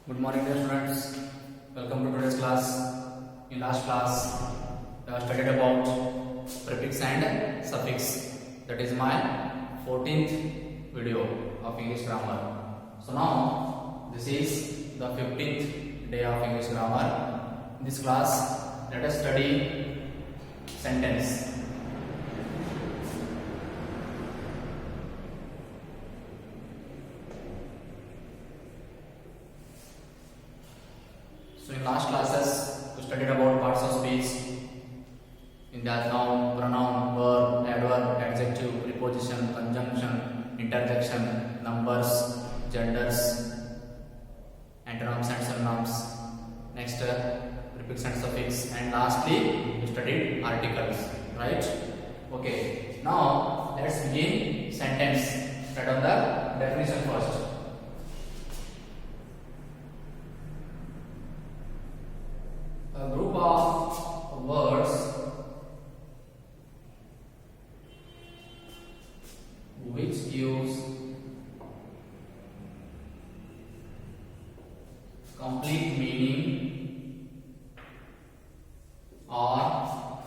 Good morning, dear students. Welcome to today's class. In last class, we have studied about prefix and suffix. That is my 14th video of English grammar. So now, this is the 15th day of English grammar. In this class, let us study sentence. So in last classes, we studied about parts of speech. In that noun, pronoun, verb, adverb, adjective, preposition, conjunction, interjection, numbers, genders, antonyms and synonyms. Next, prefix and suffix, and lastly, we studied articles. Right? Okay. Now let's begin sentence. Start on the definition first. A group of words which gives complete meaning or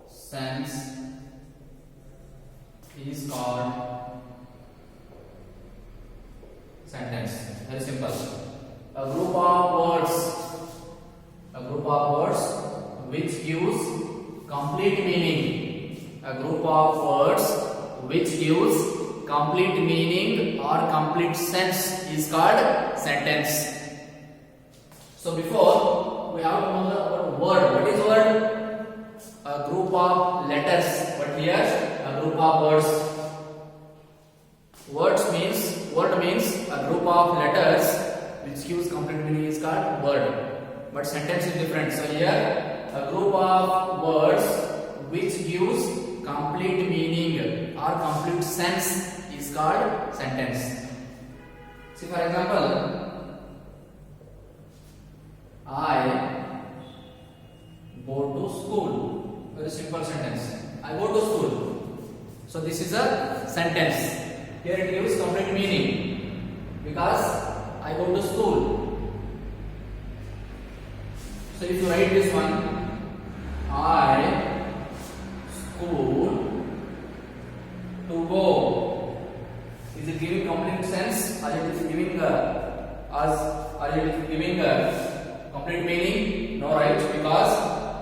sense is called sentence. Very simple. A group of words which gives complete meaning. A group of words which gives complete meaning or complete sense is called sentence. So before we have to know the word. What is word? A group of letters. But here a group of words. Word means a group of letters which gives complete meaning is called word. But sentence is different. So here a group of words which gives complete meaning or complete sense is called sentence. See, for example, I go to school. Very simple sentence. I go to school. So this is a sentence. Here it gives complete meaning because I go to school. So if you write this one, I school to go. Is it giving complete sense? Or it is giving complete meaning? No, right? Because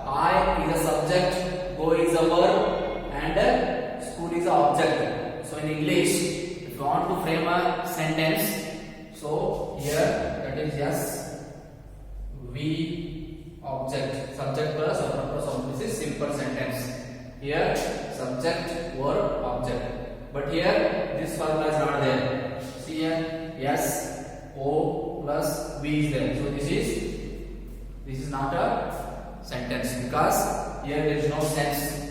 I is a subject, go is a verb, and school is a object. So in English, if you want to frame a sentence, so here that is yes, we object, subject plus verb plus object. This is simple sentence. Here subject, verb, object. But here this formula is not there. See here, yes, O plus V is there. So this is not a sentence because here there is no sense.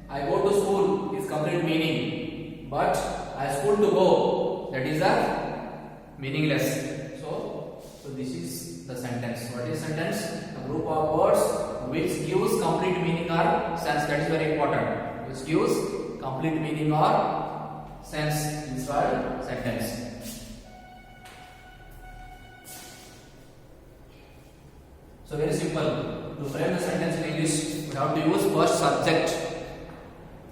I go to school is complete meaning, but I school to go, that is a meaningless. So this is the sentence. What is sentence? A group of words which gives complete meaning or sense. That is very important. Which gives complete meaning or sense is called sentence. So very simple. To frame the sentence in English, we have to use first subject.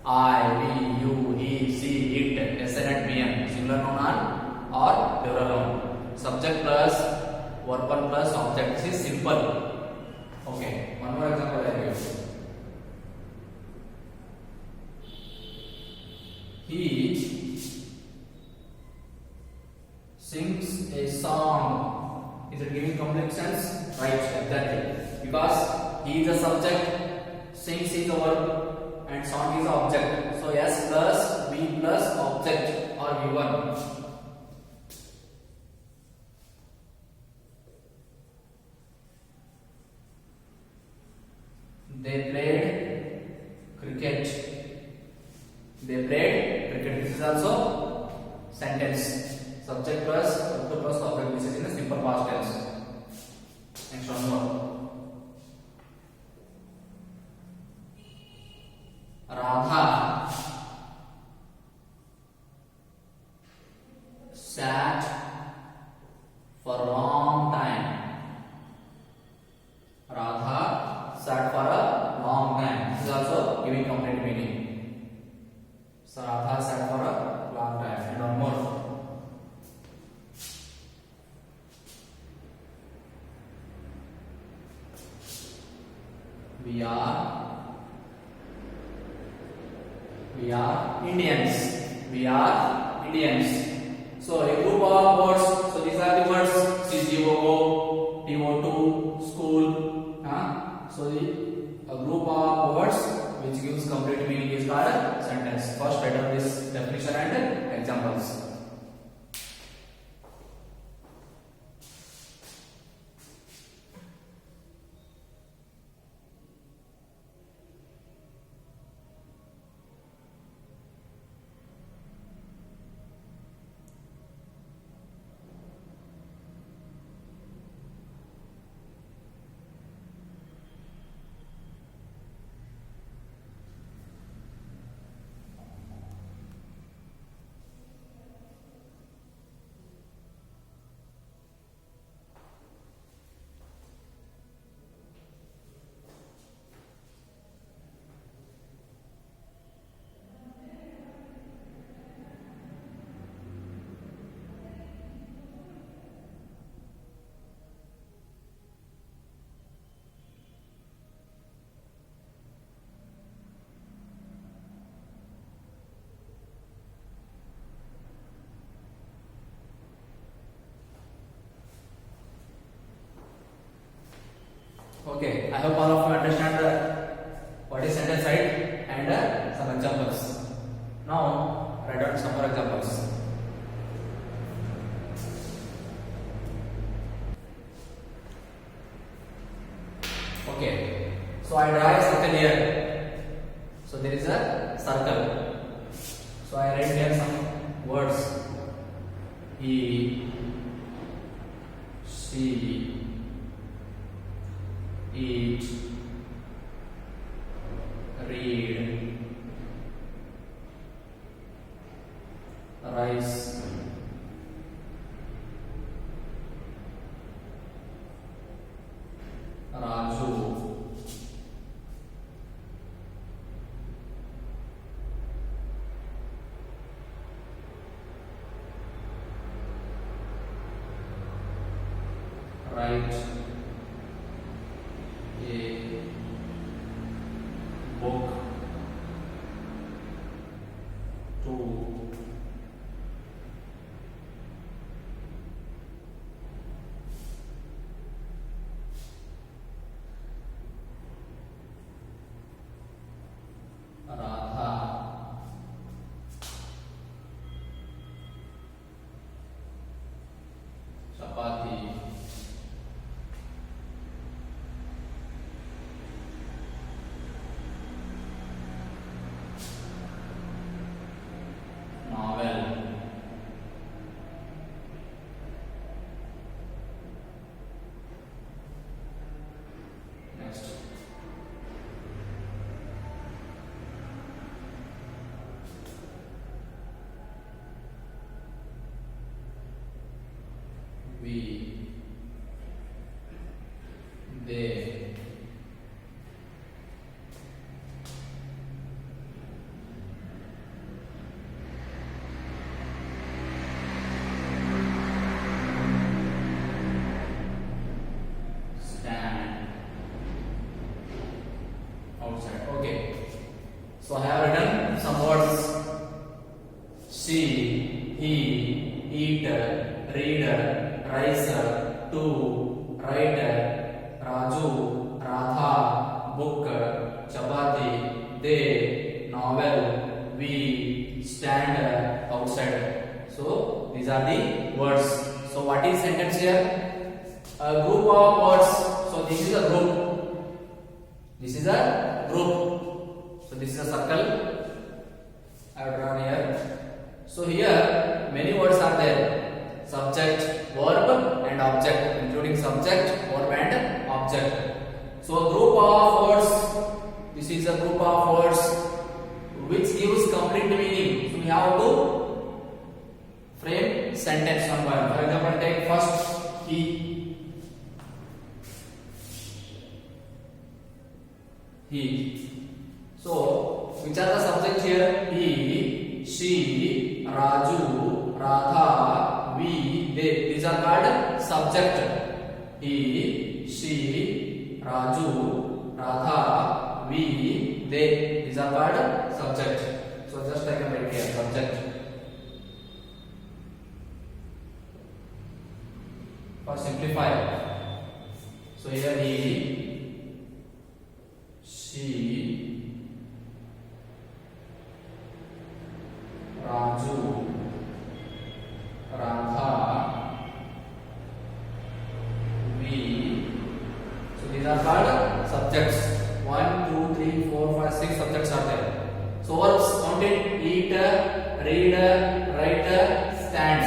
I, we, you, he, she, it, sn and bn. Singular noun or plural noun. Subject plus verb plus object. This is simple. Okay. One more example I give. He sings a song. Is it giving complete sense? Right, exactly. Because he is a subject, sings is a verb, and song is an object. So S plus V plus object are given. They played cricket. This is also sentence. Subject plus verb plus object. This is in a simple past tense. Next one more. Radha sat So Radha sat for a long time and one more. We are Indians. We are Indians. So a group of words. So these are the words: CGOO, TO2, school. So a group of words which gives complete meaning is called a sentence. First, write down this definition and examples. Okay, I hope all of you understand what is sentence, right? And some examples. Now, write down some more examples. Okay, so I draw a circle here. So there is a circle. So I write here some words. E, C, eat, read, rice, Raju, write a book to Radha, chapati, novel, next, we, they, stand, outside. Okay, so I have written some words: see, he, eat, read, rice, to, write, Raju, Radha, book, chapati, they, novel, we, stand, outside. So these are the words. So what is sentence here? A group of words. So this is a group. This is a group. So this is a circle I have drawn here. So here many words are there: subject, verb and object, including subject, verb and object. So a group of words. This is a group of words which gives complete meaning. So we have to frame sentence one by one. For example, take first he. He. So which are the subject here? He, called subject. He, she, Raju, Radha, we, they. These are called subject. So just I can write here subject. For simplify. So here he, she, Raju, Radha, we. So these are called subjects. 1, 2, 3, 4, 5, 6 subjects are there. So verbs counted: eat, read, write, stand.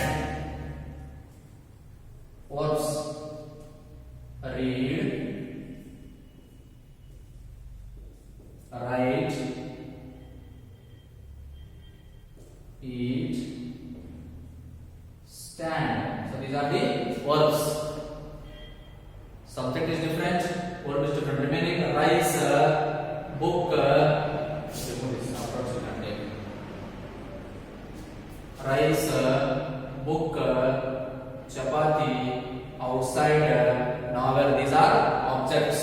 Verbs: read, write, eat, stand. So these are the verbs. Subject is different, verb is different. Remaining: rice, book, rice, book, chapati, outside, novel. These are objects.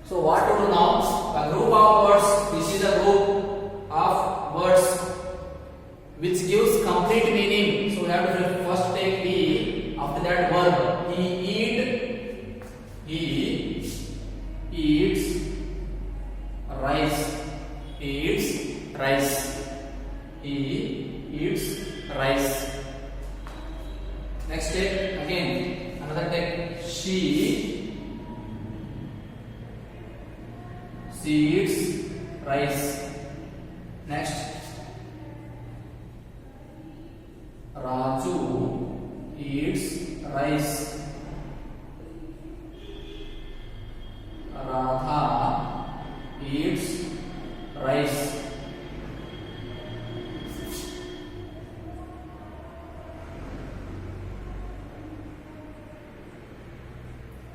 So what to do now? A group of words. This is a group of words which gives complete meaning. So we have to first take he. After that verb. He eat. He eats rice. He eats rice. He eats rice. Next take again. Another take. She eats rice. Next. Raju eats rice. Radha eats rice.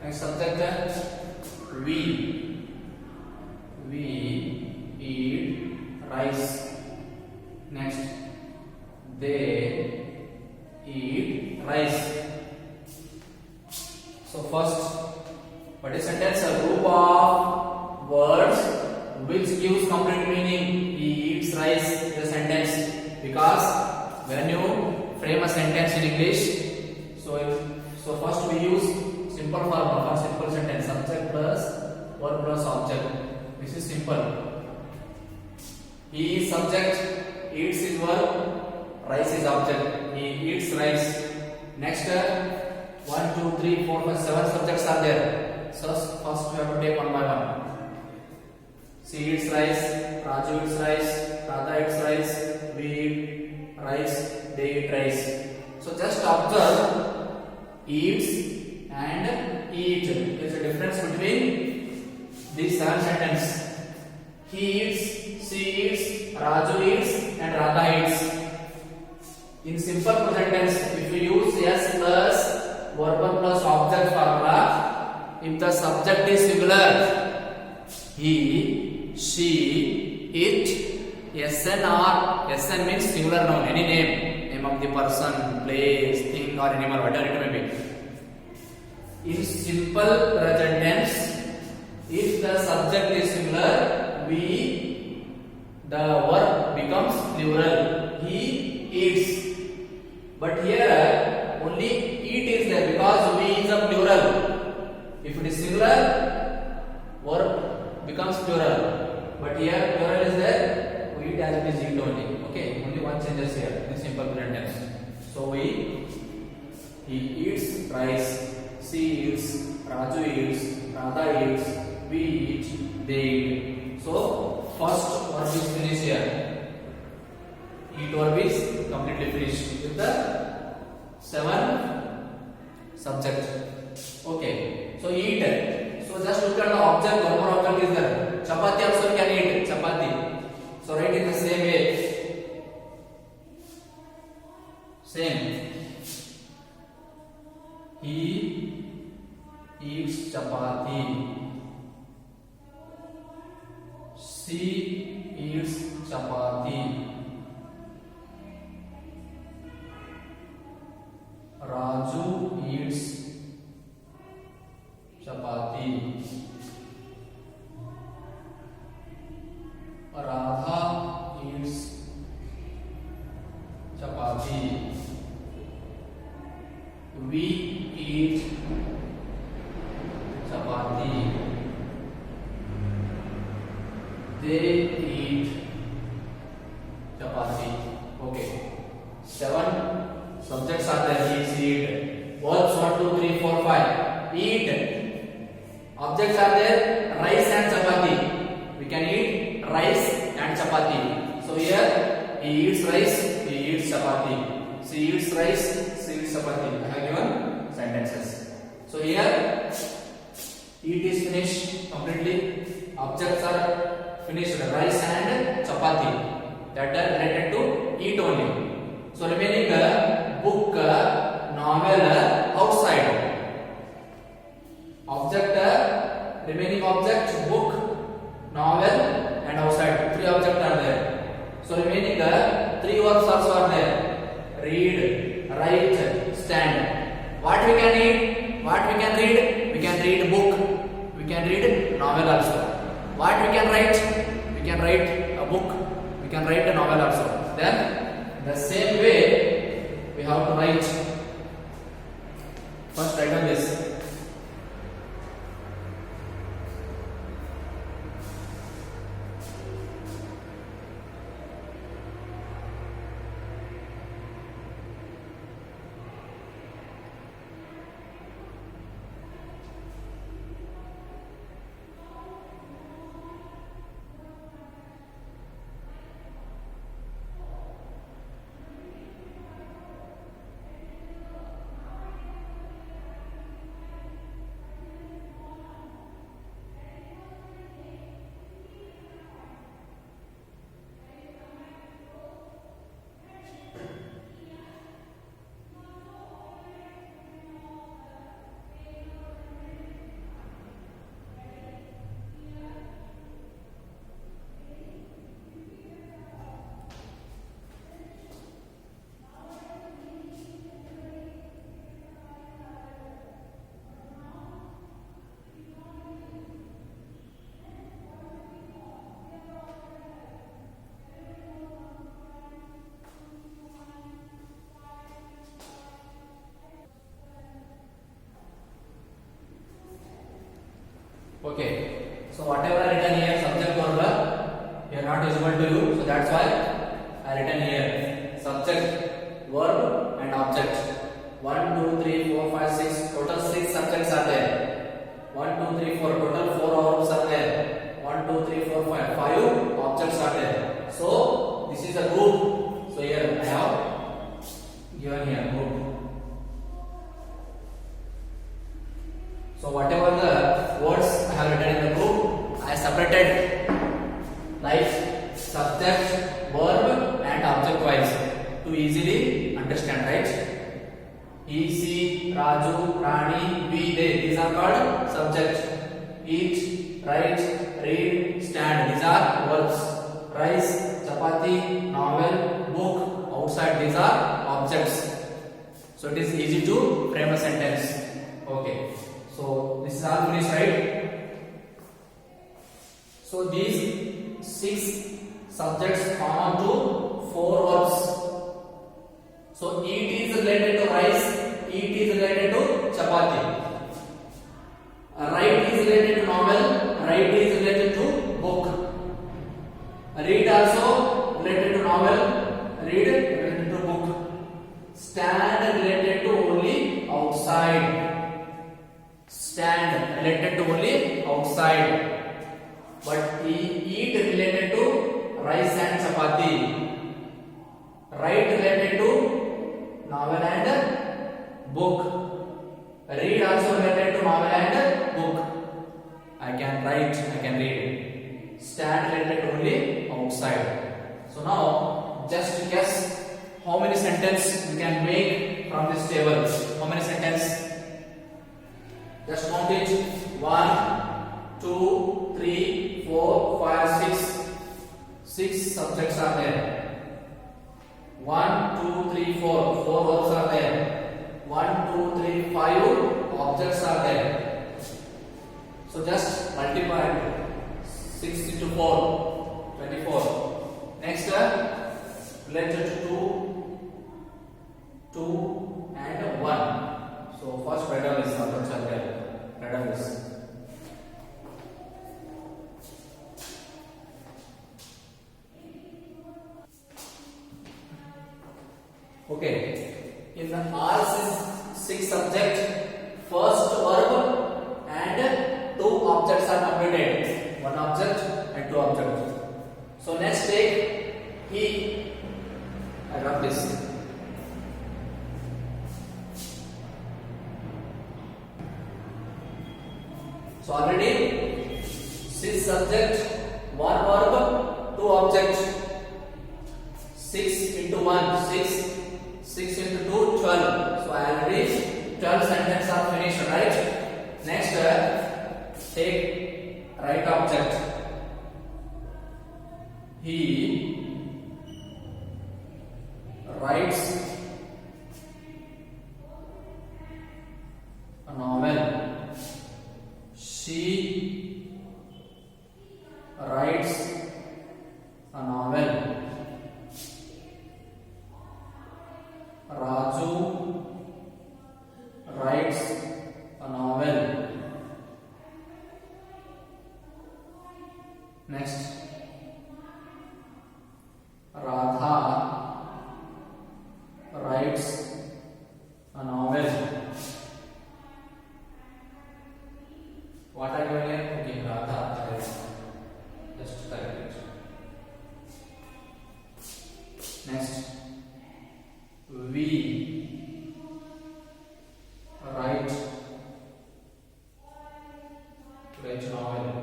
Next subject, we eat rice. Next, they eat rice. So first, what is sentence? A group of words which gives complete meaning. He eats rice is a sentence, because when you frame a sentence in English, so first we use simple formula for simple sentence: subject plus verb plus object. This is simple. He is subject, eats is verb, rice is object. He eats rice. Next, 1, 2, 3, 4, 5, 7 subjects are there. So first we have to take one by one. She eats rice, Raju eats rice, Radha eats rice, we eat rice, they eat rice. So just observe eats and eat. There is a difference between these 7 sentences. He eats, she eats, Raju eats, and Radha eats. In simple present tense, if we use S plus verb plus object formula, if the subject is singular, he, she, it, SN or SN means singular noun, any name of the person, place, thing or animal, whatever it may be. In simple present tense, if the subject is singular, the verb becomes plural. He eats. But here only eat is there because we is a plural. If it is singular, verb becomes plural. But here plural is there, we eat as it is eat only. Okay, only one changes here in simple present tense. So he eats rice, she eats, Raju eats, Radha eats, we eat, they eat. So first verb is finished here. Eat verb is completely finished with the 7 subject. Okay, so eat. So just look at the object. One more object is there. Chapati also we can eat. Chapati. So write in the same way. Same. He eats chapati. She eats chapati. Radha eats chapati. We eat chapati. They eat chapati. Okay. 7 subjects are there. Is, eat. Verbs 1, 2, 3, 4, 5. Eat. Objects are there. Rice and chapati. We can eat rice and chapati. So here he eats rice. He eats chapati. She eats rice. She eats chapati. I have given sentences. So here eat is finished completely. Objects are finished. Rice and chapati. That are related to eat only. So remaining book, novel, outside. Object, remaining object, book, novel and outside. 3 objects are there. So remaining 3 verbs also are there. Read, write, stand. What we can read? What we can read? We can read book. We can read novel also. What we can write? We can write a book. We can write a novel also. Then the same way we have to write. First write on this. Okay, so whatever I written here, subject verb, here not visible to you, so that's why I written here subject, verb and object. 1, 2, 3, 4, 5, 6. Total 6 subjects are there. 1, 2, 3, 4. Total 4 verbs are there. 1, 2, 3, 4, 5. 5 objects are there. So this is a group. So here I have given here group. So whatever the words I have written in the group, I separated like subject, verb and object wise to easily understand, right? He, she, Raju, Rani, we, they. These are called subject. Eat, write, read, stand. These are verbs. Rice, chapati, novel, book, outside. These are objects. So it is easy to frame a sentence. Okay. So this is all finished, right? So these 6 subjects common to 4 verbs. So eat is related to rice, eat is related to chapati. Write is related to novel, write is related to book. Read also related to novel, read related to book. Stand related to only outside. Stand related to only outside. But eat related to rice and chapati. Write related to novel and book. Read also related to novel and book. I can write, I can read. Stand related to only outside. So now just guess how many sentences we can make from this table. How many sentences? Just count it. 1, 2, 3, 4, 5, 6. 6 subjects are there. 1, 2, 3, 4. 4 verbs are there. 1, 2, 3, 5 objects are there. So just multiply 6 into 4. 34. Next, related to 2 and 1. So first radial is radial is. Okay. In the R6 subject, first verb and two objects are completed. One object and two objects. So next take he. I got this. So already 6 subject, one verb, two objects. 6 into 1, 6. 6 into 2, 12. So I already 12 sentences are finished, right? Next, take right object. He writes a novel. She writes a novel. Raju writes a novel. Next, Radha writes a novel. What are you here? Okay, Radha writes. Just correct it. Next, we write novel.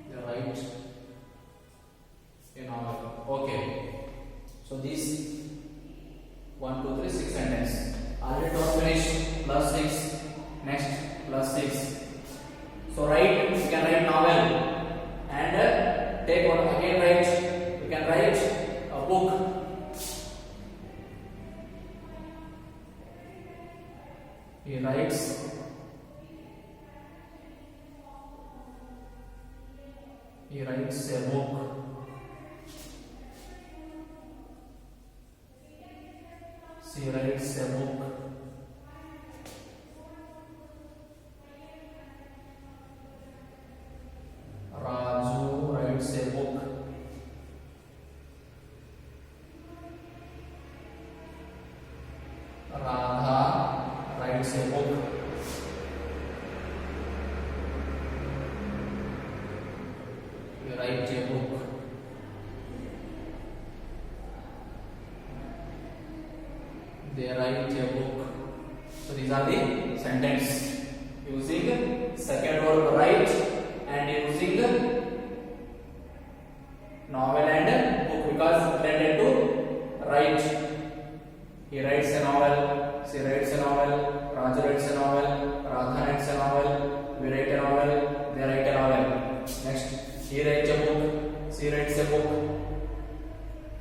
They write a novel. Okay. So these 1, 2, 3, 6 sentences. Already not finished. Plus 6. Next, plus 6. So write. You can write novel. And take one again, write. You can write a book. He writes a book. She writes a book. Raju writes a book. Radha writes a book. You write a book. They write a book. So these are the sentences using second verb write and using novel and book because related to write. He writes a novel, she writes a novel, Raju writes a novel, Radha writes a novel, we write a novel, they write a novel. Next, he writes a book, she writes a book,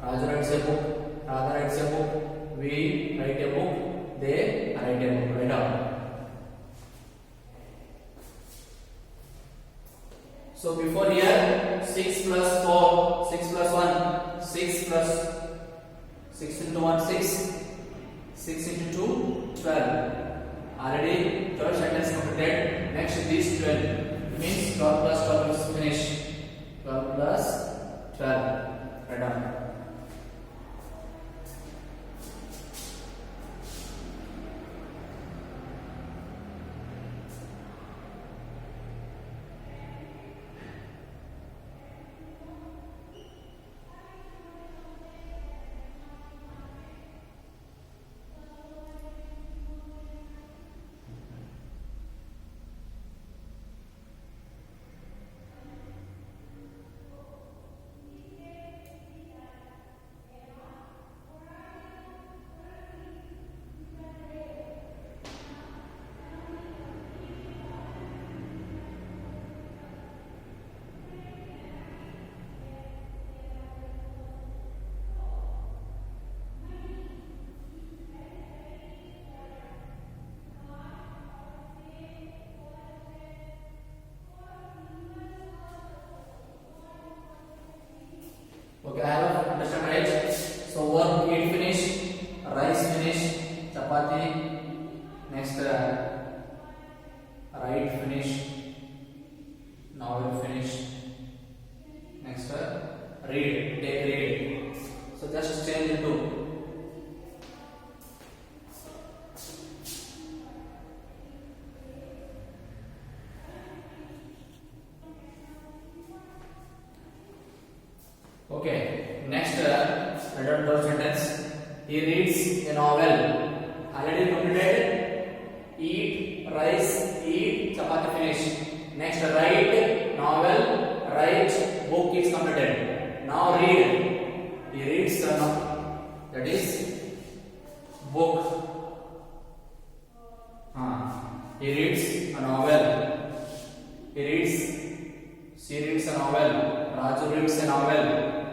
Raju writes a book, Radha writes a book, we write a book, they write a book. Right now. So before here 6 plus 4, 6 plus 1, 6 plus 6 into 1, 6, 6 into 2, 12. Already 12 sentences completed. Next this 12 means 12 plus 12 is finished. 12 plus 12. Right on. write finish, novel finish. Next read, take read. So just change into okay. Next third sentence. He reads a novel. Already completed. Eat rice, eat chapati finish. Next write novel, write book is completed. Now read. He reads that is book. He reads a novel. She reads a novel. Raju reads a novel.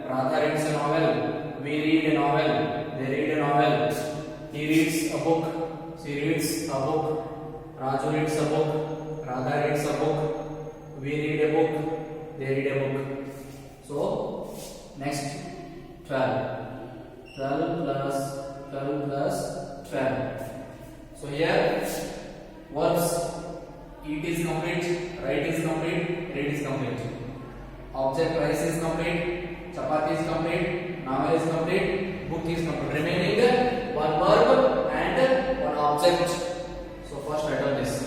Radha reads a novel. We read a novel. They read a novel. He reads a book. She reads a book. Raju reads a book. Radha reads a book. We read a book. They read a book. So next 12. 12 plus 12. So here verbs. Eat is complete. Write is complete. Read is complete. Object rice is complete. Chapati is complete. Novel is complete. Book is complete. Remaining one verb and one object. So first write down this.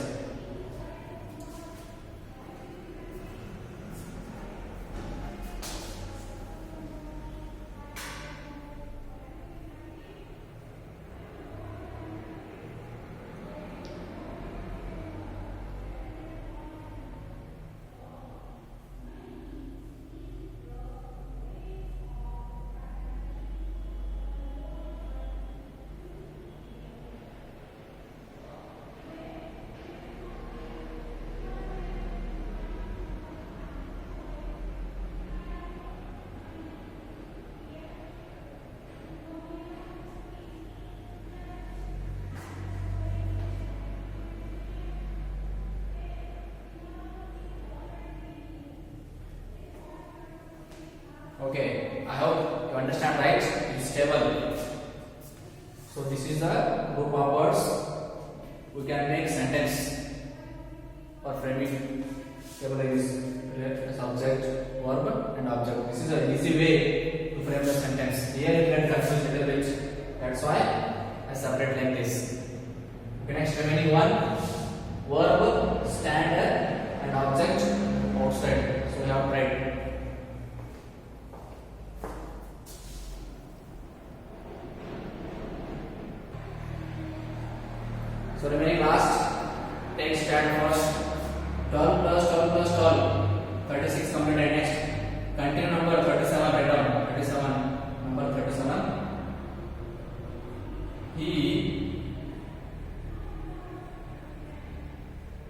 Okay, I hope you understand, right? It's table. So this is the group of words we can make sentence or framing. Table is subject, verb, and object. This is an easy way to frame the sentence. Here you get confused a little bit. That's why I separate like this. Okay, next remaining one. Verb, stand, and object outside. So we have to write. So remaining last, take stand first. 12 plus 12 plus 12, 36 completed. Next, continue number 37, write down 37, number 37. He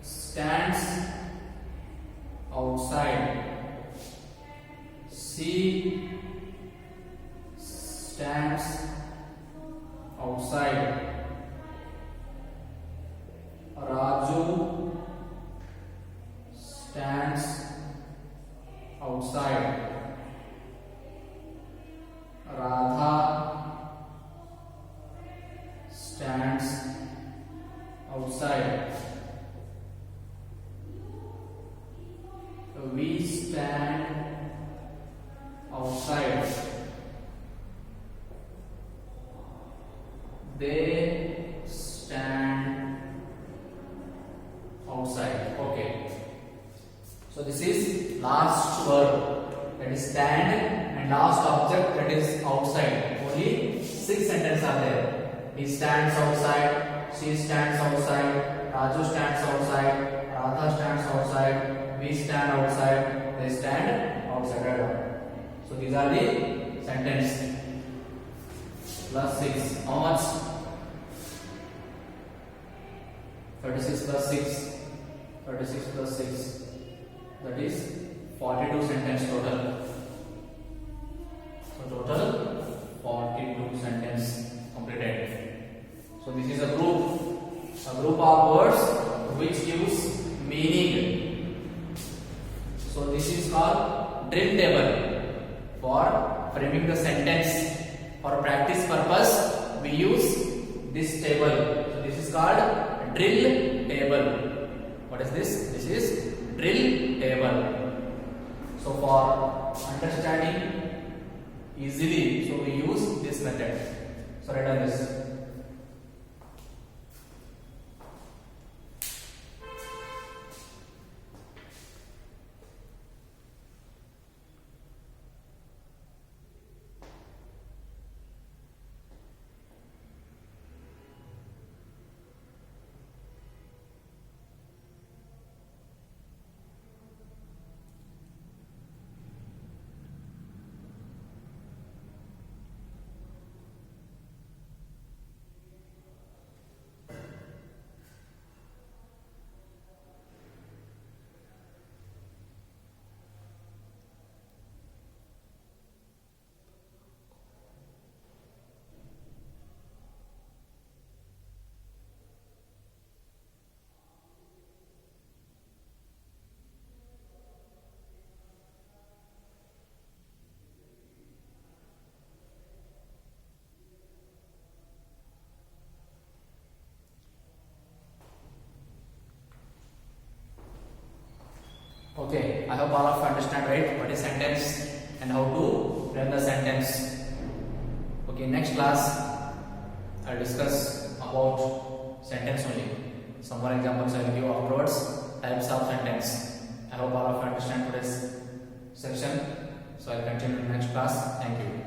stands outside. She stands outside. Raju stands outside. Radha stands outside. We stand outside. They stand outside. Okay. So this is last verb, that is stand, and last object, that is outside. Only 6 sentences are there. He stands outside. She stands outside. Raju stands outside. Radha stands outside. We stand outside. They stand outside. So these are the sentences. Plus 6. How much? 36 plus 6. 36 plus 6. That is 42 sentence total. So total 42 sentence completed. So this is a group of words which gives meaning. So this is called drill table. For framing the sentence, for practice purpose, we use this table. So this is called drill table. What is this? This is drill table. So for understanding easily, so we use this method. So write down this. Okay, I hope all of you understand, right, what is sentence and how to frame the sentence. Okay, next class I'll discuss about sentence only. Some more examples I will give afterwards. Types of sentence. I hope all of you understand today's section. So I'll continue in the next class. Thank you.